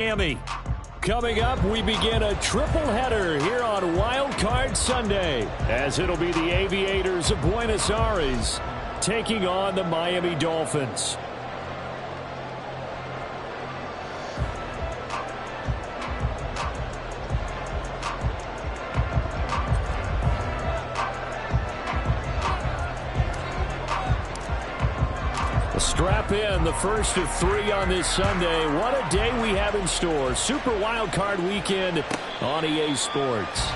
Miami. Coming up, we begin a triple header here on Wild Card Sunday, as it'll be the Aviators of Buenos Aires taking on the Miami Dolphins. Strap in, the first of 3 on this Sunday. What a day we have in store. Super Wild Card Weekend on EA Sports.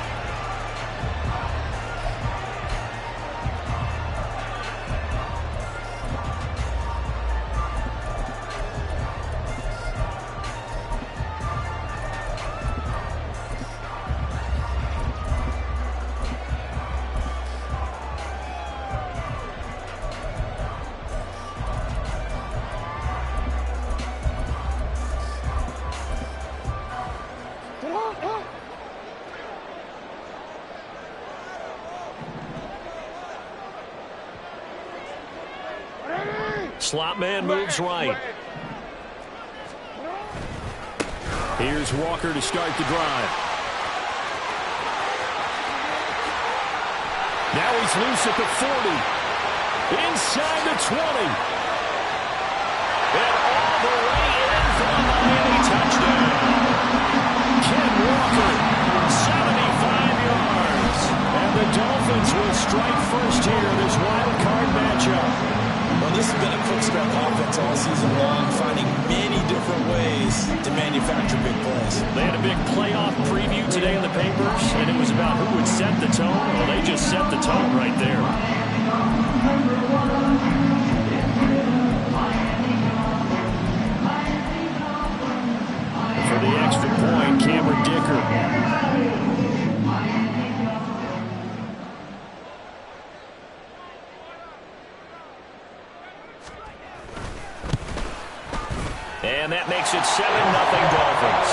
Slot man moves right. Here's Walker to start the drive. Now he's loose at the 40. Inside the 20. And all the way in for the Miami touchdown. Ken Walker, 75 yards. And the Dolphins will strike first here in this wild card matchup. Well, this has been a quick-step offense all season long, finding many different ways to manufacture big plays. They had a big playoff preview today in the papers, and it was about who would set the tone. Well, they just set the tone right there. For the extra point, Cameron Dicker. And that makes it 7-0 Dolphins.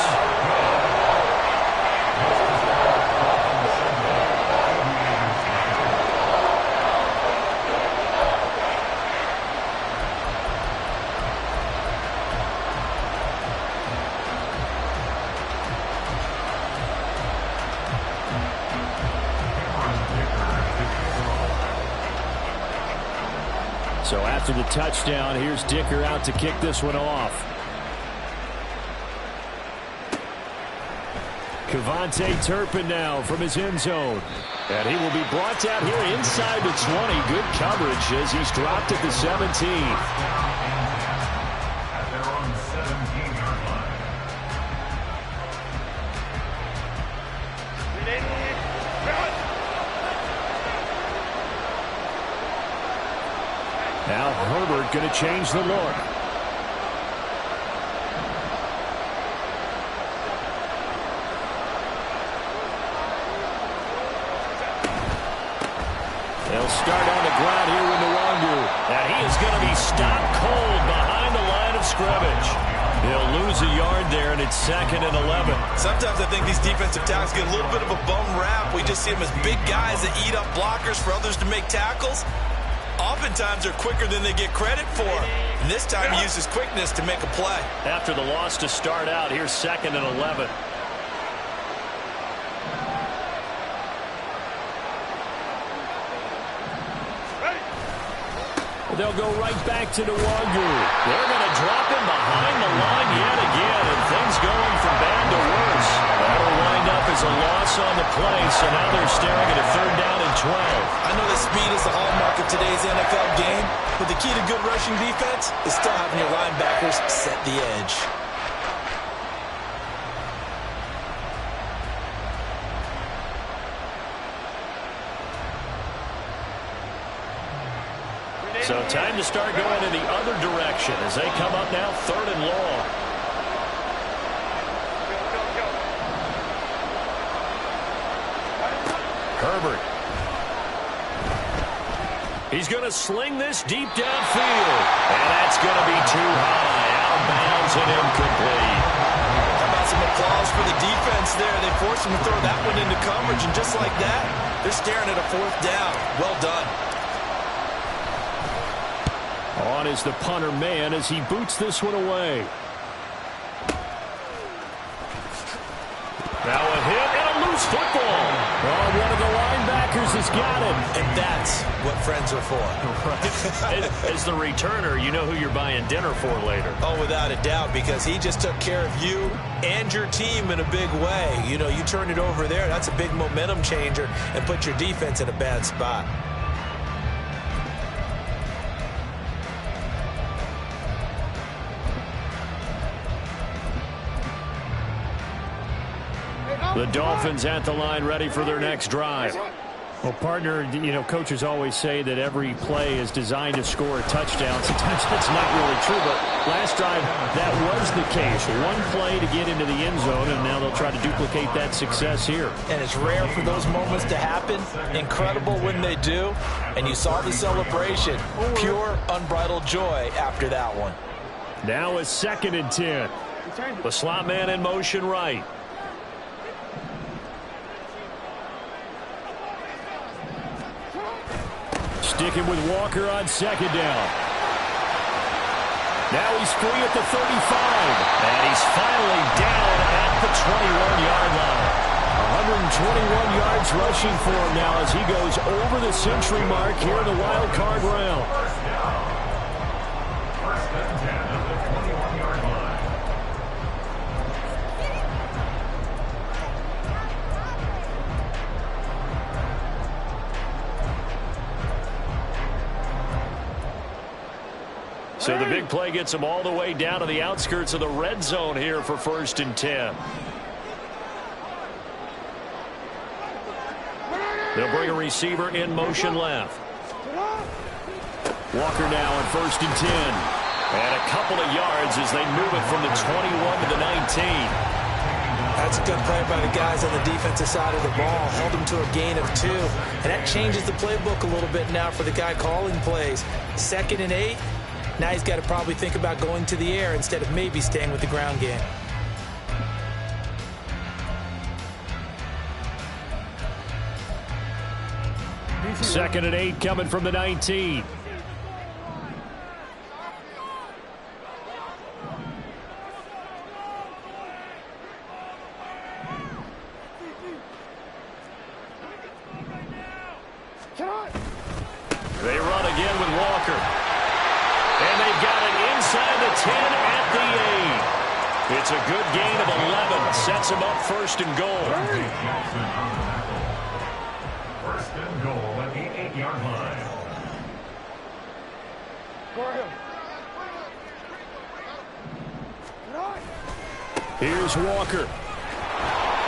So after the touchdown, here's Dicker out to kick this one off. Cavante Turpin now from his end zone. And he will be brought down here inside the 20. Good coverage as he's dropped at the 17. Now Herbert going to change the look. They'll start on the ground here with Nwangu. And he is going to be stopped cold behind the line of scrimmage. He'll lose a yard there, and it's 2nd and 11. Sometimes I think these defensive tackles get a little bit of a bum rap. We just see them as big guys that eat up blockers for others to make tackles. Oftentimes they're quicker than they get credit for. And this time he uses quickness to make a play. After the loss to start out, here's 2nd and 11. They'll go right back to Nwangu. They're going to drop him behind the line yet again, and things going from bad to worse. That'll wind up as a loss on the play, so now they're staring at a 3rd down and 12. I know that speed is the hallmark of today's NFL game, but the key to good rushing defense is still having your linebackers set the edge. So time to start going in the other direction as they come up now 3rd and long. Herbert. He's going to sling this deep downfield. And that's going to be too high. Out of bounds and incomplete. How about some applause for the defense there? They forced him to throw that one into coverage, and just like that, they're staring at a 4th down. Well done. On is the punter man as he boots this one away. Walker's has got it. And that's what friends are for. Right. As the returner, you know who you're buying dinner for later. Oh, without a doubt, because he just took care of you and your team in a big way. You know, you turn it over there, that's a big momentum changer and put your defense in a bad spot. The Dolphins at the line, ready for their next drive. Well, partner, you know, coaches always say that every play is designed to score a touchdown. Sometimes that's not really true, but last drive, that was the case. One play to get into the end zone, and now they'll try to duplicate that success here. And it's rare for those moments to happen. Incredible when they do. And you saw the celebration. Pure, unbridled joy after that one. Now it's 2nd and 10. The slot man in motion right. Sticking with Walker on 2nd down. Now he's free at the 35. And he's finally down at the 21-yard line. 121 yards rushing for him now as he goes over the century mark here in the wild card round. So the big play gets them all the way down to the outskirts of the red zone here for 1st and 10. They'll bring a receiver in motion left. Walker now on 1st and 10. And a couple of yards as they move it from the 21 to the 19. That's a good play by the guys on the defensive side of the ball. Held them to a gain of 2. And that changes the playbook a little bit now for the guy calling plays. 2nd and 8. Now he's got to probably think about going to the air instead of maybe staying with the ground game. Second and 8 coming from the 19. They run again with Walker. And they've got it inside the 10 at the 8. It's a good gain of 11. Sets them up 1st and goal. 1st and goal at the 8-yard line. Here's Walker.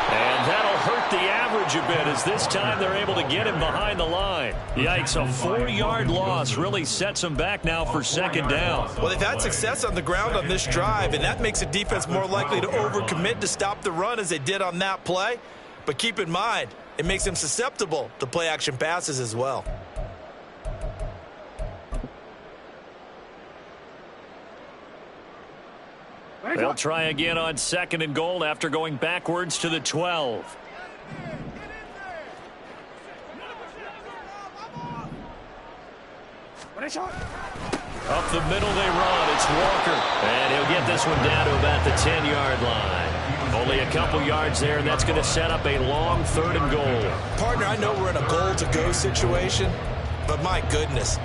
And that'll hurt the average a bit as this time they're able to get him behind the line. Yikes, a 4-yard loss really sets him back now for 2nd down. Well, they've had success on the ground on this drive, and that makes the defense more likely to overcommit to stop the run as they did on that play. But keep in mind, it makes them susceptible to play-action passes as well. They'll try again on 2nd and goal after going backwards to the 12. Up the middle they run. It's Walker. And he'll get this one down to about the 10-yard line. Only a couple yards there, and that's going to set up a long 3rd and goal. Partner, I know we're in a goal-to-go situation, but my goodness,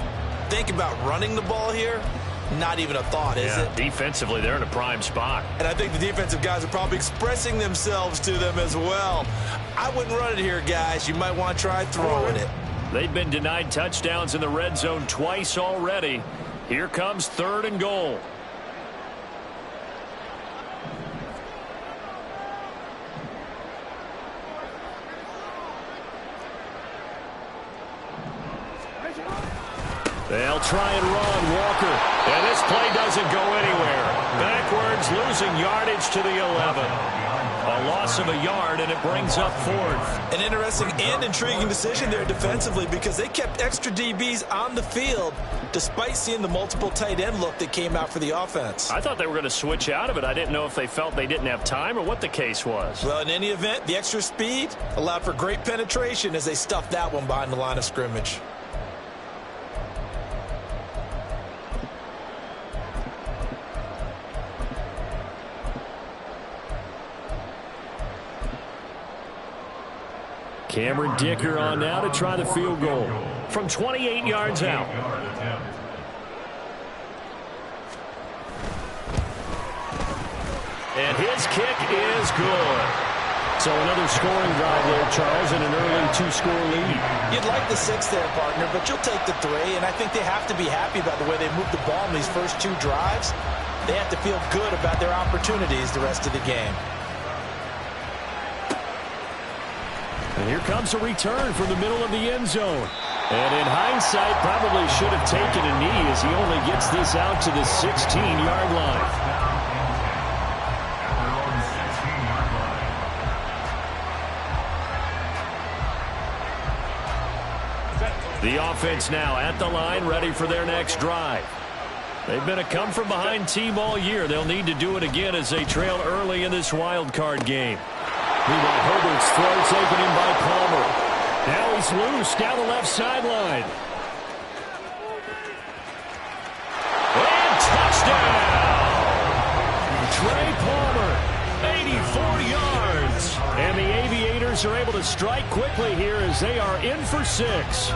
think about running the ball here. Not even a thought, is it? Defensively, they're in a prime spot. And I think the defensive guys are probably expressing themselves to them as well. I wouldn't run it here, guys. You might want to try throwing it. They've been denied touchdowns in the red zone twice already. Here comes 3rd and goal. They'll try and run Walker. And this play doesn't go anywhere. Backwards, losing yardage to the 11. A loss of a yard, and it brings up 4th. An interesting and intriguing decision there defensively because they kept extra DBs on the field despite seeing the multiple tight end look that came out for the offense. I thought they were going to switch out of it. I didn't know if they felt they didn't have time or what the case was. Well, in any event, the extra speed allowed for great penetration as they stuffed that one behind the line of scrimmage. Cameron Dicker on now to try the field goal from 28 yards out. And his kick is good. So another scoring drive there, Charles, and an early two-score lead. You'd like the 6 there, partner, but you'll take the 3, and I think they have to be happy about the way they moved the ball in these first 2 drives. They have to feel good about their opportunities the rest of the game. And here comes a return from the middle of the end zone. And in hindsight, probably should have taken a knee as he only gets this out to the 16-yard line. The offense now at the line, ready for their next drive. They've been a come-from-behind team all year. They'll need to do it again as they trail early in this wild card game. Meanwhile, Herbert's throw taken in by Palmer. Now he's loose down the left sideline. And touchdown! Trey Palmer, 84 yards. And the Aviators are able to strike quickly here as they are in for 6.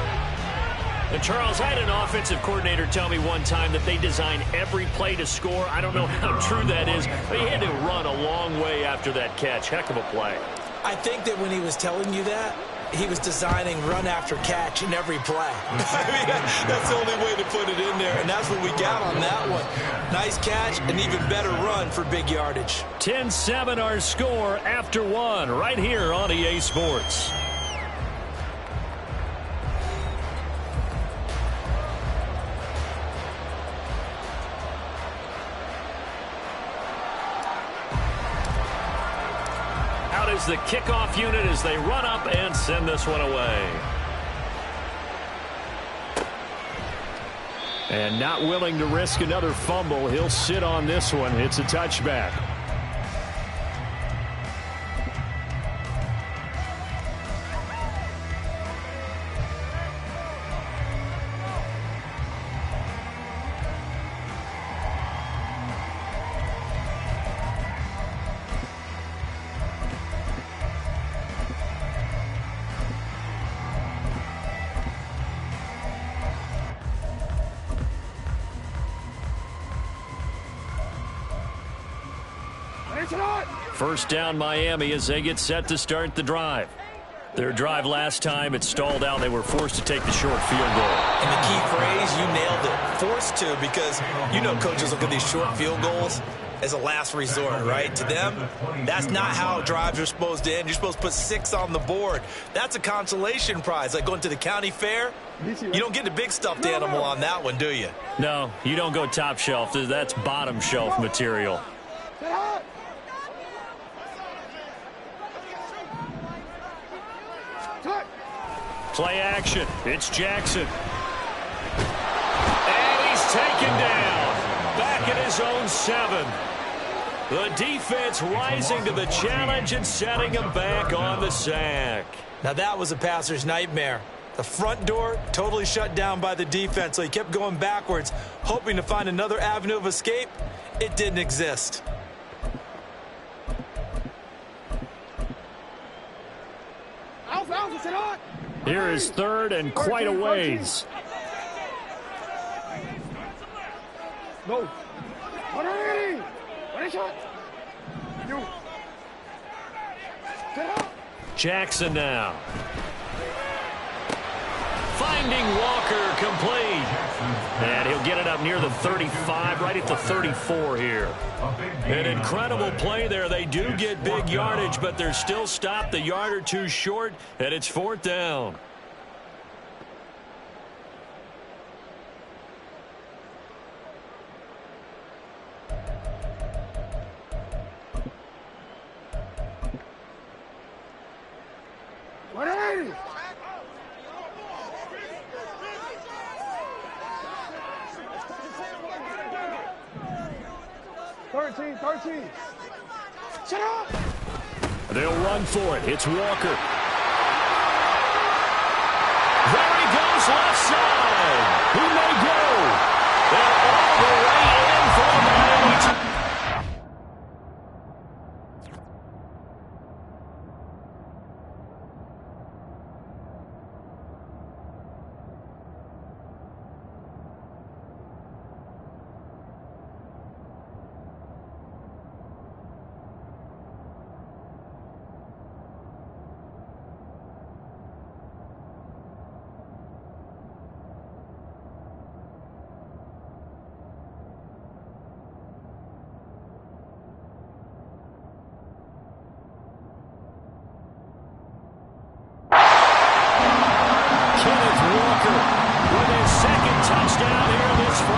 And Charles, I had an offensive coordinator tell me one time that they design every play to score. I don't know how true that is, but he had to run a long way after that catch. Heck of a play. I think that when he was telling you that, he was designing run after catch in every play. I mean, that's the only way to put it in there, and that's what we got on that one. Nice catch, an even better run for big yardage. 10-7 our score after 1 right here on EA Sports. Is the kickoff unit as they run up and send this one away. And not willing to risk another fumble, he'll sit on this one. It's a touchback. First down Miami as they get set to start the drive. Their drive last time, it stalled out. They were forced to take the short field goal. And the key phrase, you nailed it. Forced to, because you know coaches look at these short field goals as a last resort, right? To them, that's not how drives are supposed to end. You're supposed to put 6 on the board. That's a consolation prize, like going to the county fair. You don't get the big stuffed animal on that one, do you? No, you don't go top shelf. That's bottom shelf material. Play action. It's Jackson. And he's taken down. Back at his own 7. The defense rising to the challenge and setting him back on the sack. Now that was a passer's nightmare. The front door totally shut down by the defense, so he kept going backwards, hoping to find another avenue of escape. It didn't exist. Here is 3rd and quite a ways. No. Jackson now. Finding Walker complete. And he'll get it up near the 35, right at the 34 here. An incredible play there. They do get big yardage, but they're still stopped a yard or 2 short, and it's 4th down. Shut up! They'll run for it. It's Walker. There he goes left side. He may go. And all the way in for Miami.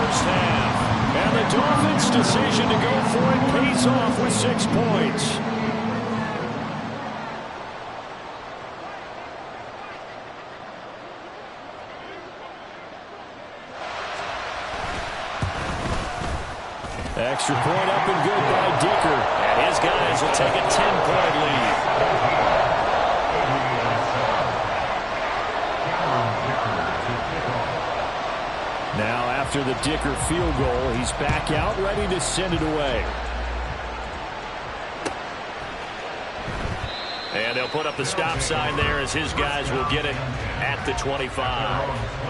first half. And the Dolphins' decision to go for it pays off with 6 points. Extra point up and good by Dicker. And his guys will take a 10-point lead. Now after the Dicker field goal, he's back out ready to send it away. And they'll put up the stop sign there as his guys will get it at the 25.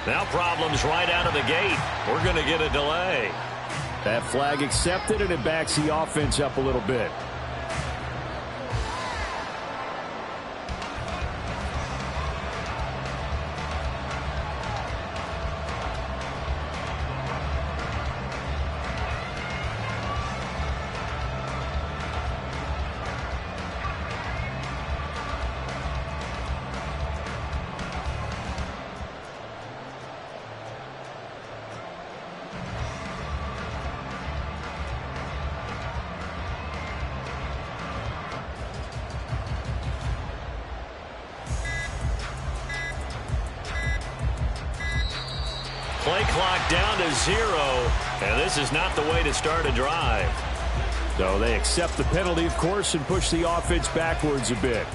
Now problems right out of the gate. We're going to get a delay. That flag accepted, and it backs the offense up a little bit. Play clock down to 0, and this is not the way to start a drive. So they accept the penalty, of course, and push the offense backwards a bit.